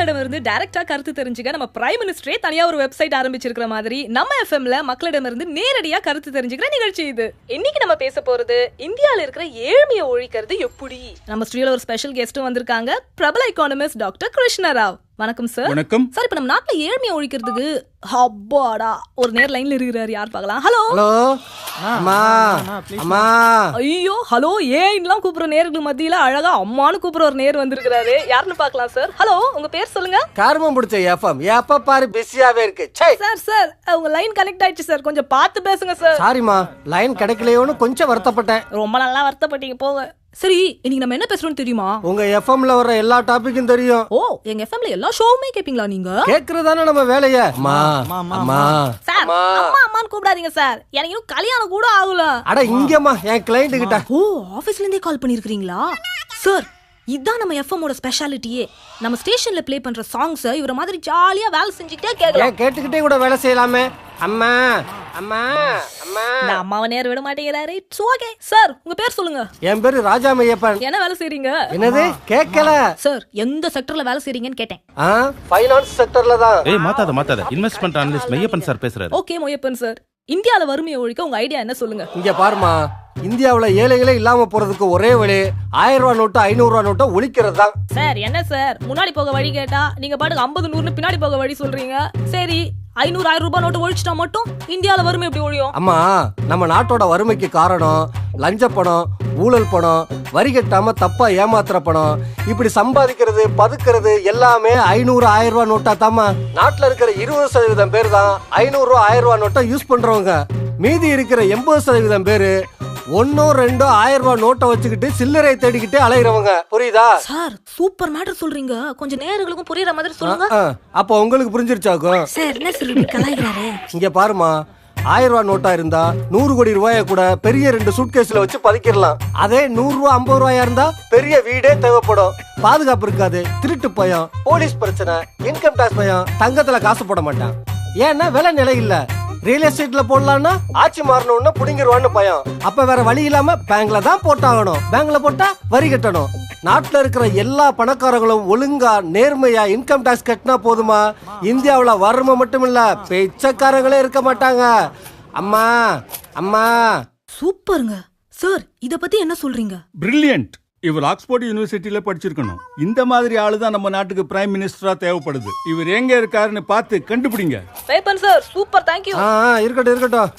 மக்களிடமிருந்து டைரக்டா கருத்து தெரிஞ்சுக்க நம்ம பிரைம் மினிஸ்டரே தனியா ஒரு வெப்சைட் ஆரம்பிச்சிருக்கிற மாதிரி நம்ம எஃப்எம்ல மக்களிடமிருந்து நேரடியா கருத்து தெரிஞ்சுக்கிற நிகழ்ச்சி இது. இன்னைக்கு நம்ம பேச போறது இந்தியால இருக்கிற ஏழ்மையை ஒழிக்கிறது எப்படி. நம்ம ஸ்டுடியோல ஒரு ஸ்பெஷல் கெஸ்டும் வந்திருக்காங்க, பிரபல எக்கானமிஸ்ட் டாக்டர் கிருஷ்ண ராவ். வணக்கம் சார். வணக்கம் சார். இப்ப நம்ம நாட்டுல ஏழ்மையை ஒழிக்கிறதுக்கு அப்பாடா ஒரு நேர் லைன்ல இருக்கிறாரு, யார் பார்க்கலாம்? ஹலோ ஹலோ அம்மா அம்மா. ஐயோ ஹலோ ஏன்லாம் கூப்பிடுற நேருக்கு மத்தியில அழகா அம்மானு கூப்பிடுற ஒரு நேர் வந்திருக்காரு, யாருன்னு பார்க்கலாம் சார். ஹலோ, உங்க பேர் சொல்லுங்க. கர்மம் பிடிச்ச எஃப்எம் எப்ப பாரு பிஸியாவே இருக்கு. சார் சார் உங்க லைன் கனெக்ட் ஆயிடுச்சு சார், கொஞ்சம் பார்த்து பேசுங்க சார். சாரிமா, லைன் கிடைக்கலையோன்னு கொஞ்சம் வருத்தப்பட்டேன். ரொம்ப நல்லா வருத்தப்பட்டீங்க போங்க. சரி, இன்னைக்கு நம்ம என்ன பேசுறோம் தெரியுமா? உங்க எஃப்எம்ல வர எல்லா டாபிக்கும் தெரியும். ஓ, எங்க எஃப்எம்ல எல்லா ஷோவுமே கேப்பீங்களா நீங்க? கேக்குறதானே நம்ம வேலைய. அம்மா அம்மா சார், அம்மா அம்மான்னு கூப்பிடாதீங்க சார், எனக்கு இன்னும் கல்யாணம் கூட ஆகல. அட இங்கம்மா, என் கிளைண்ட் கிட்ட. ஓ, ஆபீஸ்ல இருந்தே கால் பண்ணிருக்கீங்களா சார்? இதான் நம்ம எஃப்எம்மோட ஸ்பெஷாலிட்டியே. நம்ம ஸ்டேஷன்ல ப்ளே பண்ற சாங்ஸ் இவர மாதிரி ஜாலியா வேலை செஞ்சுக்கிட்டே கேட்கலாம். கேட்டுக்கிட்டே கூட வேலை செய்யலாமே. அம்மா அம்மா அம்மா. இந்த அம்மாவை நேர விட மாட்டேங்கிறாரு. It's okay sir. உங்க பேர் சொல்லுங்க. என் பேரு ராஜா மையப்பன். என்ன வேலை செய்றீங்க? என்னது கேட்கல சார்? எந்த செக்டர்ல வேலை செய்றீங்கன்னு கேட்டேன். ஃபைனான்ஸ் செக்டர்ல தான். மாத்தாத இன்வெஸ்ட்மென்ட் அனலிஸ்ட் மையப்பன் சார் பேசுறாரு. ஓகே மையப்பன் சார், இந்தியால வறுமையை ஒழிக்க உங்க ஐடியா என்ன சொல்லுங்க. இங்க பாருமா, இந்தியாவுல ஏழைகளே இல்லாம போறதுக்கு ஒரே வழி 1000 ரூபாய் நோட்டு 500 ரூபாய் நோட்டை ஒழிக்கிறது தான். சார் என்ன சார், முன்னாடி போக வழி கேட்டா நீங்க பாட்டுக்கு 50 100 பின்னாடி போக வழி சொல்றீங்க. சரி, 500 1000 ரூபாய் நோட்டு ஒழிச்சிட்டா மட்டும் இந்தியால வறுமை எப்படி ஒழியும்? அம்மா, நம்ம நாட்டோட வறுமைக்கு காரணம் லஞ்ச பணம், ஊழல் பணம், வரி கட்டாம தப்பா ஏமாத்துற பணம். இப்படி சம்பாதிக்கிறது பதுக்கிறது எல்லாமே 500 1000 ரூபாய் நோட்டா தாமா. நாட்டுல இருக்கிற 20% பேர் தான் 500 ரூபாய் 1000 ரூபாய் நோட்டை யூஸ் பண்றவங்க. மீதி இருக்கிற 80% பேரு 1 2 1000 ரூபாய் நோட்டை வச்சுக்கிட்டு சில்லறை தேடிக்கிட்டே அலையிறவங்க. புரியுதா சார்? சூப்பர் மேட்டர் சொல்றீங்க, கொஞ்சம் நேயர்களுக்கும் புரியுற மாதிரி சொல்லுங்க. அப்ப உங்களுக்கு புரிஞ்சிருச்சாக்கும். சார் என்ன சொல்லி கலாய்கிறாரு? இங்க பாருமா, 1000 ரூபாய் நோட்டா இருந்தா 100 கோடி ரூபாய கூட பெரிய 2 சூட்கேஸ்ல வச்சு பதுக்கிடலாம். அதே 100 ரூபாய் 50 ரூபாயா இருந்தா பெரிய வீடே தேவைப்படும். பாதுகாப்பு இருக்காது, திருட்டு பயம், போலீஸ் பிரச்சனை, இன்கம் டாக்ஸ் பயம், தங்கத்துல காசு போட மாட்டான். ஏன்னா விலை நிலை இல்ல. ரியல் எஸ்டேட்ல போடலாம்னா ஆட்சி மாறணும்னு புடிங்கிருவான்னு பயம். அப்ப வேற வழி இல்லாம பேங்க்ல தான் போட்டாகணும். பேங்க்ல போட்டா வரி கட்டணும். நாட்டுல இருக்கிற எல்லா பணக்காரங்களும் ஒழுங்கா நேர்மையா இன்கம் டாக்ஸ் கட்டினா போதுமா, இந்தியாவுல வறுமை மட்டும் இல்ல பிச்சைக்காரங்களே இருக்க மாட்டாங்க. அம்மா அம்மா. சூப்பருங்க சார், இத பத்தி என்ன சொல்றீங்க? பிரில்லியன்ட். இவர் ஆக்ஸ்போர்ட் யூனிவர்சிட்டியில படிச்சிருக்கணும். இந்த மாதிரி ஆளுதான் நம்ம நாட்டுக்கு பிரைம் மினிஸ்டரா தேவைப்படுது. இவர் எங்க இருக்காருன்னு பார்த்து கண்டுபிடிங்க. Maiyappan sir, super, thank you. இருக்கட்டும் இருக்கட்டும்.